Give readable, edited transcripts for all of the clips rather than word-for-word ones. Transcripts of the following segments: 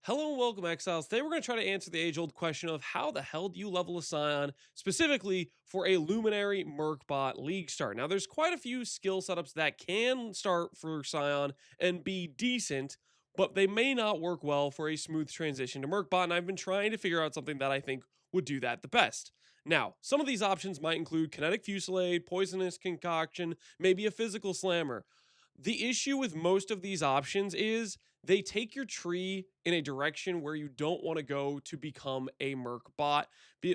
Hello and welcome, Exiles. Today we're going to try to answer the age-old question of how the hell do you level a Scion, specifically for a Luminary Mercbot League start. Now, there's quite a few skill setups that can start for Scion and be decent, but they may not work well for a smooth transition to Mercbot, and I've been trying to figure out something that I think would do that the best. Now, some of these options might include Kinetic Fusillade, Poisonous Concoction, maybe a Physical Slammer. The issue with most of these options is they take your tree in a direction where you don't want to go to become a merc bot.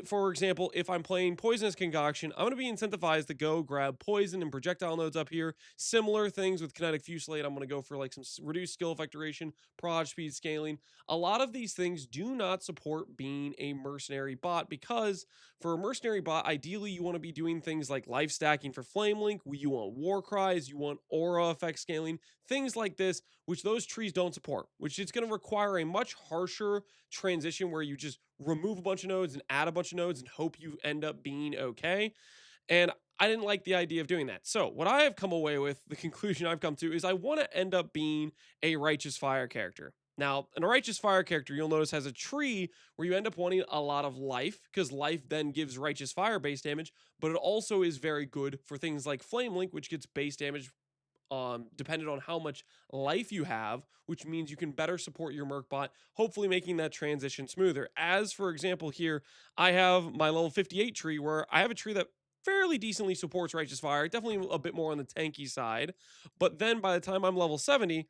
For example, if I'm playing Poisonous Concoction, I'm going to be incentivized to go grab poison and projectile nodes up here. Similar things with Kinetic Fusillade. I'm going to go for like some reduced skill effect duration, proj speed scaling. A lot of these things do not support being a mercenary bot because for a mercenary bot, ideally you want to be doing things like life stacking for Flame Link, you want war cries, you want aura effect scaling, things like this, which those trees don't support, which is going to require a much harsher transition where you just remove a bunch of nodes and add a bunch of nodes and hope you end up being okay. And I didn't like the idea of doing that. So, what I have come away with, the conclusion I've come to, is I want to end up being a Righteous Fire character. Now, a Righteous Fire character, you'll notice, has a tree where you end up wanting a lot of life, because life then gives Righteous Fire base damage, but it also is very good for things like Flame Link, which gets base damage dependent on how much life you have, which means you can better support your Mercbot, hopefully making that transition smoother. As for example, here I have my level 58 tree where I have a tree that fairly decently supports Righteous Fire, definitely a bit more on the tanky side. But then by the time I'm level 70,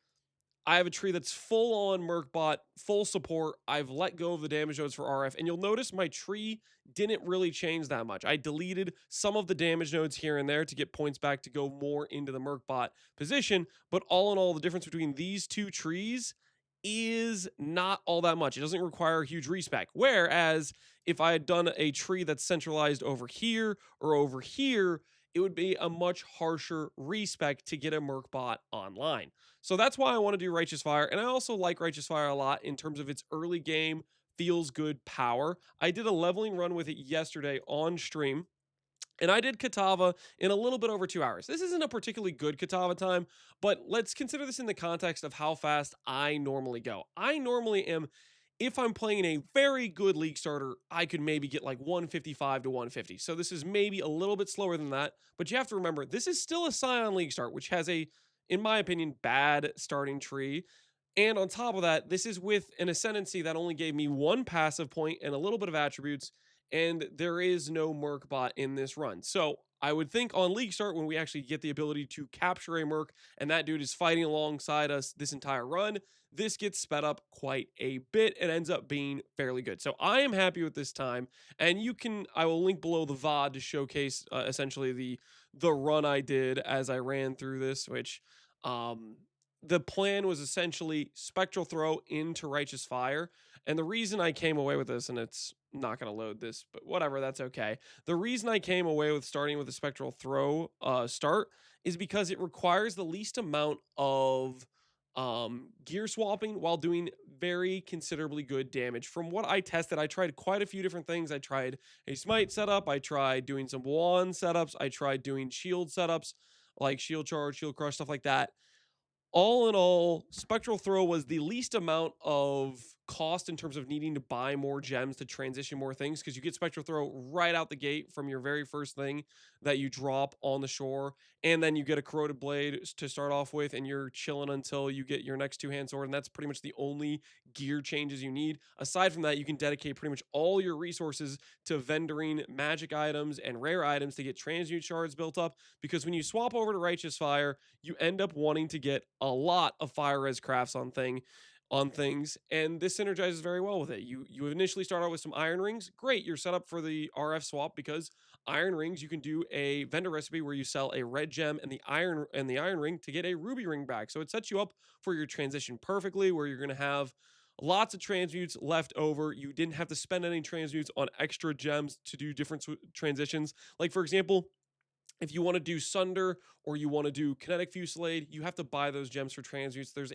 I have a tree that's full on Mercbot, full support. I've let go of the damage nodes for RF, and you'll notice my tree didn't really change that much. I deleted some of the damage nodes here and there to get points back to go more into the Mercbot position, but all in all, the difference between these two trees is not all that much. It doesn't require a huge respec. Whereas if I had done a tree that's centralized over here or over here, it would be a much harsher respec to get a Mercbot online. So that's why I want to do Righteous Fire. And I also like Righteous Fire a lot in terms of its early game, feels good power. I did a leveling run with it yesterday on stream. And I did Katava in a little bit over 2 hours. This isn't a particularly good Katava time, but let's consider this in the context of how fast I normally go. I normally am, if I'm playing a very good league starter, I could maybe get like 155 to 150. So this is maybe a little bit slower than that. But you have to remember, this is still a Scion league start, which has a, in my opinion, bad starting tree. And on top of that, this is with an ascendancy that only gave me one passive point and a little bit of attributes, and there is no Mercbot in this run. So I would think on League Start, when we actually get the ability to capture a Merc, and that dude is fighting alongside us this entire run, this gets sped up quite a bit and ends up being fairly good. So I am happy with this time, and I will link below the VOD to showcase essentially the run I did as I ran through this, which the plan was essentially Spectral Throw into Righteous Fire. And the reason I came away with this, and it's not going to load this, but whatever, that's okay. The reason I came away with starting with a Spectral Throw start is because it requires the least amount of gear swapping while doing very considerably good damage. From what I tested, I tried quite a few different things. I tried a smite setup, I tried doing some wand setups, I tried doing shield setups like shield charge, shield crush, stuff like that. All in all, Spectral Throw was the least amount of cost in terms of needing to buy more gems to transition more things, because you get Spectral Throw right out the gate from your very first thing that you drop on the shore, and then you get a Corroded Blade to start off with, and you're chilling until you get your next two-hand sword, and that's pretty much the only gear changes you need. Aside from that, you can dedicate pretty much all your resources to vendoring magic items and rare items to get transmute shards built up, because when you swap over to Righteous Fire, you end up wanting to get a lot of fire res crafts on things, and this synergizes very well with it. You initially start out with some iron rings. Great, you're set up for the RF swap, because iron rings, you can do a vendor recipe where you sell a red gem and the iron ring to get a ruby ring back. So it sets you up for your transition perfectly, where you're going to have lots of transmutes left over. You didn't have to spend any transmutes on extra gems to do different transitions. Like for example, if you want to do Sunder or you want to do Kinetic Fusillade, you have to buy those gems for transmutes. There's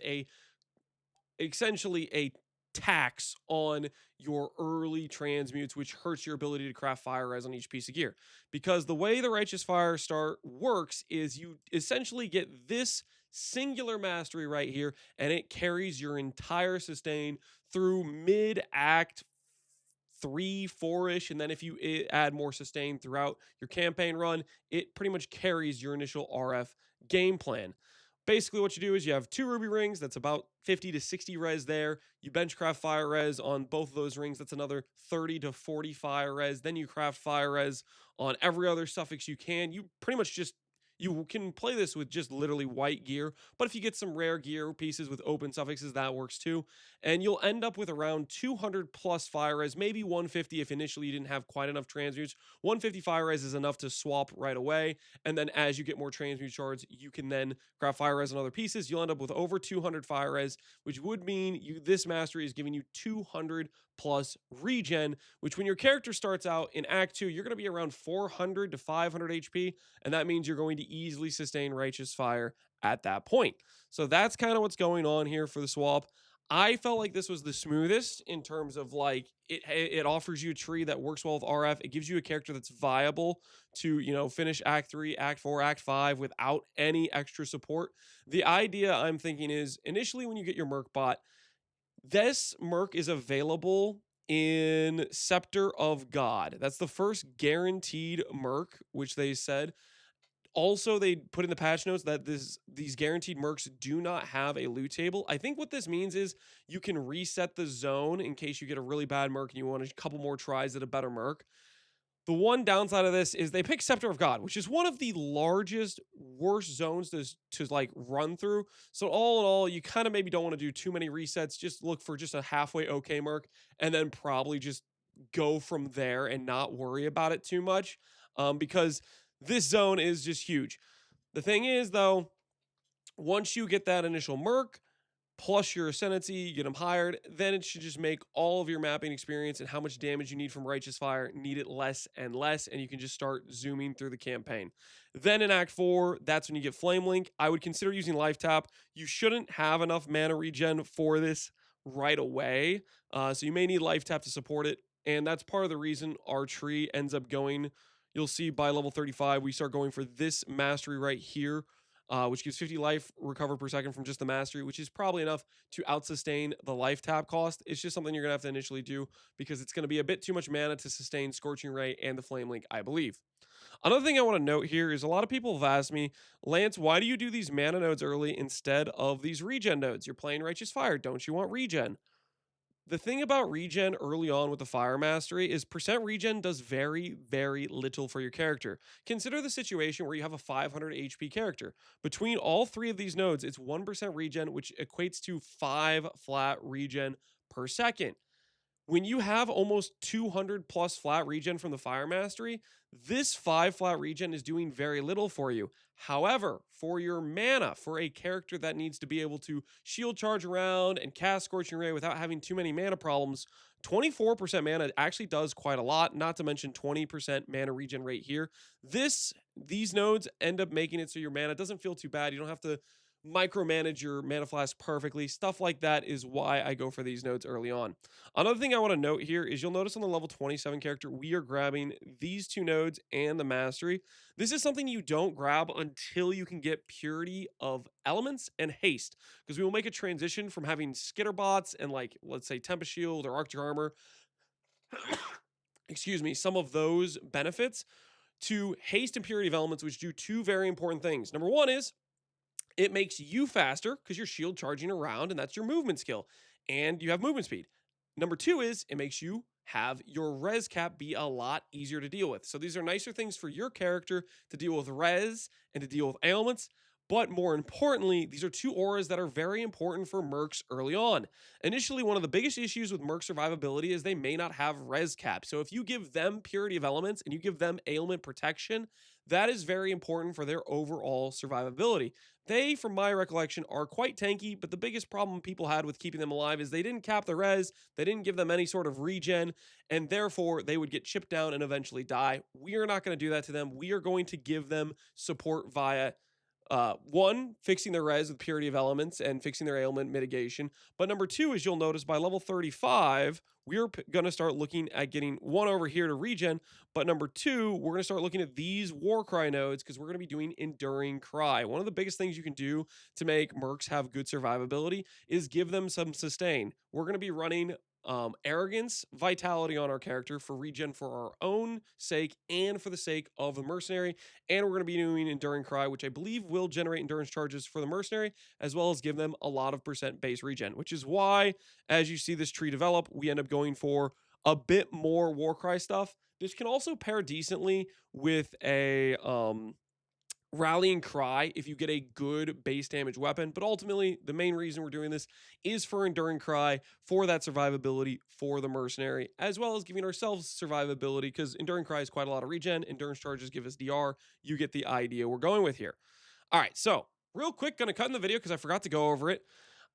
essentially a tax on your early transmutes, which hurts your ability to craft fire res on each piece of gear. Because the way the Righteous Fire start works is you essentially get this singular mastery right here, and it carries your entire sustain through mid act 3, 4-ish, and then if you add more sustain throughout your campaign run, it pretty much carries your initial RF game plan. Basically, what you do is you have 2 ruby rings. That's about 50 to 60 res there. You benchcraft fire res on both of those rings. That's another 30 to 40 fire res. Then you craft fire res on every other suffix you can. You pretty much just you can play this with just literally white gear, but if you get some rare gear pieces with open suffixes, that works too. And you'll end up with around 200 plus fire res, maybe 150 if initially you didn't have quite enough transmutes. 150 fire res is enough to swap right away. And then as you get more transmute shards, you can then craft fire res on other pieces. You'll end up with over 200 fire res, which would mean this mastery is giving you 200 plus regen, which when your character starts out in Act 2, you're going to be around 400 to 500 HP, and that means you're going to easily sustain Righteous Fire at that point. So that's kind of what's going on here for the swap. I felt like this was the smoothest in terms of like it offers you a tree that works well with RF. It gives you a character that's viable to, finish Act 3, Act 4, Act 5 without any extra support. The idea I'm thinking is initially when you get your Merc bot, this Merc is available in Scepter of God. That's the first guaranteed Merc, which they said. Also, they put in the patch notes that these guaranteed mercs do not have a loot table. I think what this means is you can reset the zone in case you get a really bad merc and you want a couple more tries at a better merc. The one downside of this is they pick Scepter of God, which is one of the largest, worst zones to like run through. So all in all, you kind of maybe don't want to do too many resets. Just look for just a halfway okay merc, and then probably just go from there and not worry about it too much, because this zone is just huge. The thing is, though, once you get that initial merc, plus your ascendancy, you get them hired, then it should just make all of your mapping experience and how much damage you need from Righteous Fire need it less and less, and you can just start zooming through the campaign. Then in Act 4, that's when you get Flame Link. I would consider using Life Tap. You shouldn't have enough mana regen for this right away, so you may need Life Tap to support it, and that's part of the reason our tree ends up going. You'll see by level 35, we start going for this mastery right here, which gives 50 life recover per second from just the mastery, which is probably enough to out-sustain the life tap cost. It's just something you're going to have to initially do because it's going to be a bit too much mana to sustain Scorching Ray and the Flame Link, I believe. Another thing I want to note here is a lot of people have asked me, Lance, why do you do these mana nodes early instead of these regen nodes? You're playing Righteous Fire. Don't you want regen? The thing about regen early on with the Fire Mastery is percent regen does very, very little for your character. Consider the situation where you have a 500 HP character. Between all 3 of these nodes, it's 1% regen, which equates to 5 flat regen per second. When you have almost 200 plus flat regen from the Fire Mastery, this 5 flat regen is doing very little for you. However, for your mana, for a character that needs to be able to shield charge around and cast Scorching Ray without having too many mana problems, 24% mana actually does quite a lot, not to mention 20% mana regen rate here. These nodes end up making it so your mana doesn't feel too bad. You don't have to micromanage your mana flask perfectly. Stuff like that is why I go for these nodes early on. Another thing I want to note here is you'll notice on the level 27 character, we are grabbing these 2 nodes and the mastery. This is something you don't grab until you can get Purity of Elements and Haste, because we will make a transition from having Skitterbots and, like, let's say Tempest Shield or Arctic Armor, excuse me, some of those benefits to Haste and Purity of Elements, which do 2 very important things. Number 1 is it makes you faster because you're shield charging around, and that's your movement skill, and you have movement speed. Number 2 is it makes you have your res cap be a lot easier to deal with. So these are nicer things for your character to deal with res and to deal with ailments. But more importantly, these are 2 auras that are very important for mercs early on. Initially, one of the biggest issues with merc survivability is they may not have res cap. So if you give them Purity of Elements and you give them ailment protection, that is very important for their overall survivability. They, from my recollection, are quite tanky, but the biggest problem people had with keeping them alive is they didn't cap the res, they didn't give them any sort of regen, and therefore they would get chipped down and eventually die. We are not going to do that to them. We are going to give them support via One, fixing their res with purity of elements and fixing their ailment mitigation. But number two is you'll notice by level 35, we're going to start looking at getting one over here to regen. But number two, we're going to start looking at these war cry nodes because we're going to be doing enduring cry. One of the biggest things you can do to make mercs have good survivability is give them some sustain. We're going to be running arrogance, vitality on our character for regen for our own sake and for the sake of the mercenary. And we're going to be doing enduring cry, which I believe will generate endurance charges for the mercenary, as well as give them a lot of percent base regen, which is why, as you see this tree develop, we end up going for a bit more Warcry stuff. This can also pair decently with a rallying cry if you get a good base damage weapon, but ultimately the main reason we're doing this is for enduring cry, for that survivability for the mercenary, as well as giving ourselves survivability, because enduring cry is quite a lot of regen, endurance charges give us dr. You get the idea we're going with here. All right, so real quick, gonna cut in the video because I forgot to go over it.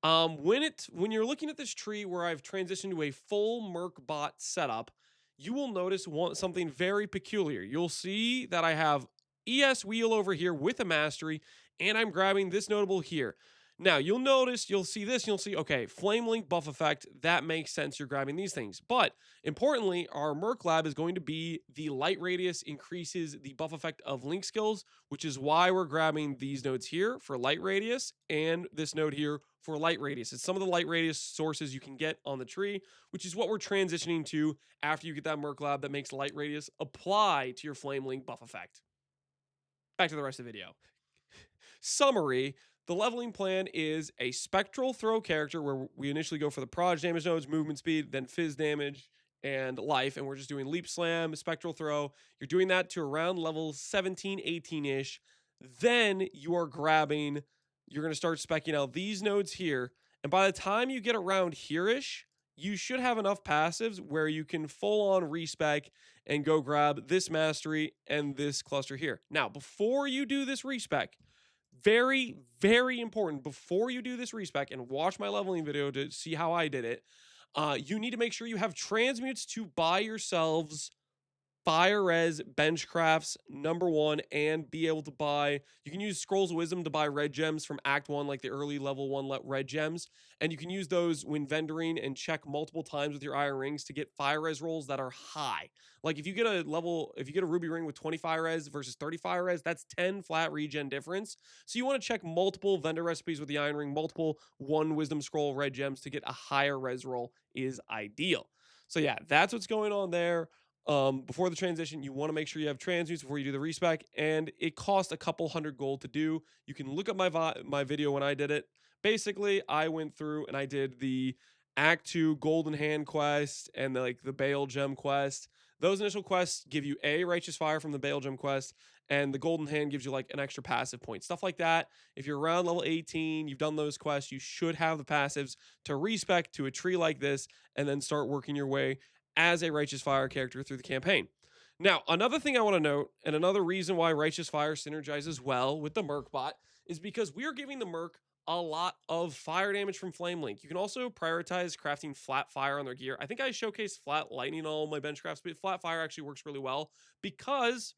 When you're looking at this tree where I've transitioned to a full merc bot setup, you will notice something very peculiar. You'll see that I have ES wheel over here with a mastery, and I'm grabbing this notable here. Now, you'll notice, you'll see this, you'll see, okay, Flame Link buff effect, that makes sense, you're grabbing these things. But, importantly, our Merc Lab is going to be the light radius increases the buff effect of Link skills, which is why we're grabbing these nodes here for light radius, and this node here for light radius. It's some of the light radius sources you can get on the tree, which is what we're transitioning to after you get that Merc Lab that makes light radius apply to your Flame Link buff effect. Back to the rest of the video. Summary, the leveling plan is a spectral throw character where we initially go for the proj damage nodes, movement speed, then fizz damage, and life, and we're just doing leap slam, spectral throw. You're doing that to around level 17, 18-ish. Then you are grabbing, you're going to start specking out these nodes here, and by the time you get around here-ish, you should have enough passives where you can full-on respec and go grab this mastery and this cluster here. Now, before you do this respec, very, very important, before you do this respec and watch my leveling video to see how I did it, you need to make sure you have transmutes to buy yourselves Fire Res Benchcrafts #1 and be able to buy, you can use Scrolls of Wisdom to buy red gems from Act 1, like the early level 1 red gems, and you can use those when vendoring and check multiple times with your Iron Rings to get Fire Res rolls that are high. Like if you get a Ruby Ring with 20 Fire Res versus 30 Fire Res, that's 10 flat regen difference. So you want to check multiple vendor recipes with the Iron Ring, multiple 1 Wisdom Scroll red gems to get a higher res roll is ideal. So yeah, that's what's going on there. Before the transition, you want to make sure you have transmutes before you do the respec, and it costs a couple hundred gold to do. You can look up my video when I did it. Basically, I went through and I did the Act 2 Golden Hand quest and the Bale Gem quest. Those initial quests give you a Righteous Fire from the Bale Gem quest, and the Golden Hand gives you like an extra passive point. Stuff like that. If you're around level 18, you've done those quests, you should have the passives to respec to a tree like this, and then start working your way as a Righteous Fire character through the campaign. Now, another thing I want to note, and another reason why Righteous Fire synergizes well with the Merc bot, is because we are giving the Merc a lot of fire damage from Flame Link. You can also prioritize crafting flat fire on their gear. I think I showcased flat lightning on all my bench crafts, but flat fire actually works really well because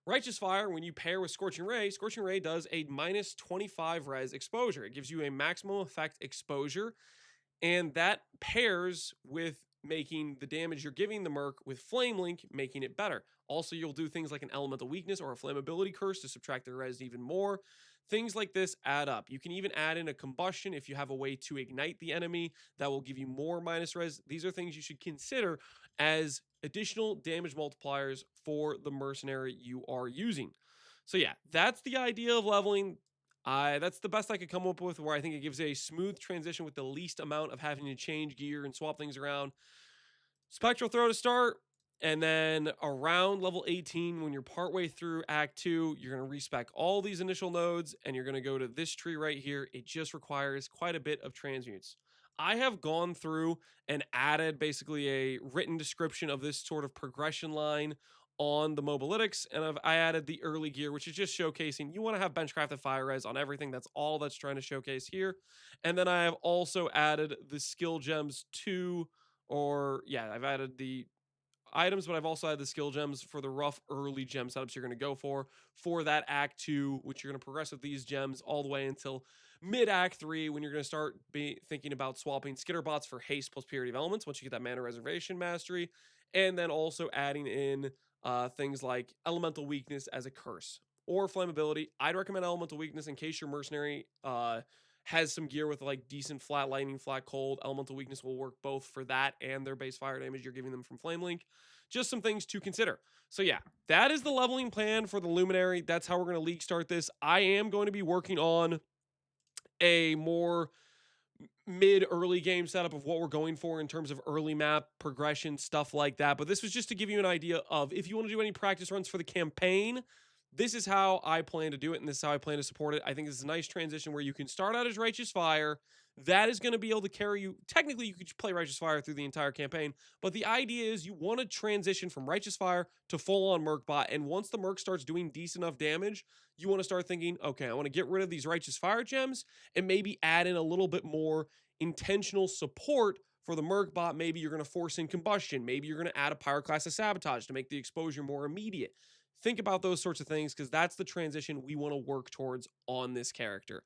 Righteous Fire, when you pair with Scorching Ray does a minus 25 res exposure. It gives you a maximum effect exposure, and that pairs with making the damage you're giving the Merc with Flame Link, making it better. Also, you'll do things like an Elemental Weakness or a Flammability Curse to subtract their res even more. Things like this add up. You can even add in a Combustion if you have a way to ignite the enemy that will give you more minus res. These are things you should consider as additional damage multipliers for the Mercenary you are using. So yeah, that's the idea of leveling. That's the best I could come up with, where I think it gives a smooth transition with the least amount of having to change gear and swap things around. Spectral Throw to start, and then around level 18, when you're partway through Act 2, you're going to respec all these initial nodes, and you're going to go to this tree right here. It just requires quite a bit of transmutes. I have gone through and added basically a written description of this sort of progression line on the Mobalytics, and I added the early gear, which is just showcasing you want to have benchcrafted fire res on everything. That's all that's trying to showcase here. And then I have also added the skill gems to, or yeah, I've added the items, but I've also had the skill gems for the rough early gem setups you're going to go for that Act 2, which you're going to progress with these gems all the way until mid Act 3, when you're going to start thinking about swapping skitter bots for haste plus purity of elements once you get that mana reservation mastery, and then also adding in things like elemental weakness as a curse or flammability. I'd recommend elemental weakness in case your mercenary has some gear with like decent flat lightning, flat cold. Elemental weakness will work both for that and their base fire damage you're giving them from flame link. Just some things to consider. So yeah, that is the leveling plan for the Luminary. That's how we're going to league start this. I am going to be working on a more mid early game setup of what we're going for in terms of early map progression, stuff like that. But this was just to give you an idea of, if you want to do any practice runs for the campaign, this is how I plan to do it, and this is how I plan to support it. I think this is a nice transition where you can start out as Righteous Fire. That is going to be able to carry you. Technically, you could play Righteous Fire through the entire campaign, but the idea is you want to transition from Righteous Fire to full-on Merc-Bot, and once the Merc starts doing decent enough damage, you want to start thinking, okay, I want to get rid of these Righteous Fire gems and maybe add in a little bit more intentional support for the Merc bot. Maybe you're going to force in combustion. Maybe you're going to add a Pyroclast of Sabotage to make the exposure more immediate. Think about those sorts of things, because that's the transition we want to work towards on this character.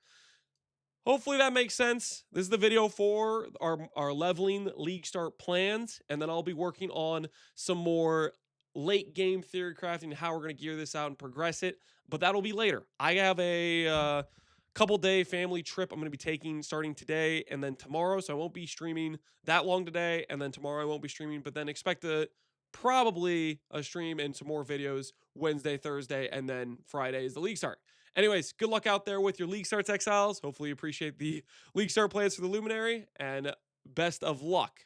Hopefully that makes sense. This is the video for our leveling league start plans, and then I'll be working on some more late game theory crafting, how we're going to gear this out and progress it, but that'll be later. I have a couple day family trip I'm going to be taking starting today and then tomorrow, so I won't be streaming that long today, and then tomorrow I won't be streaming, but then expect probably a stream and some more videos Wednesday, Thursday, and then Friday is the league start. Anyways, good luck out there with your league starts, Exiles. Hopefully you appreciate the league start plans for the Luminary, and best of luck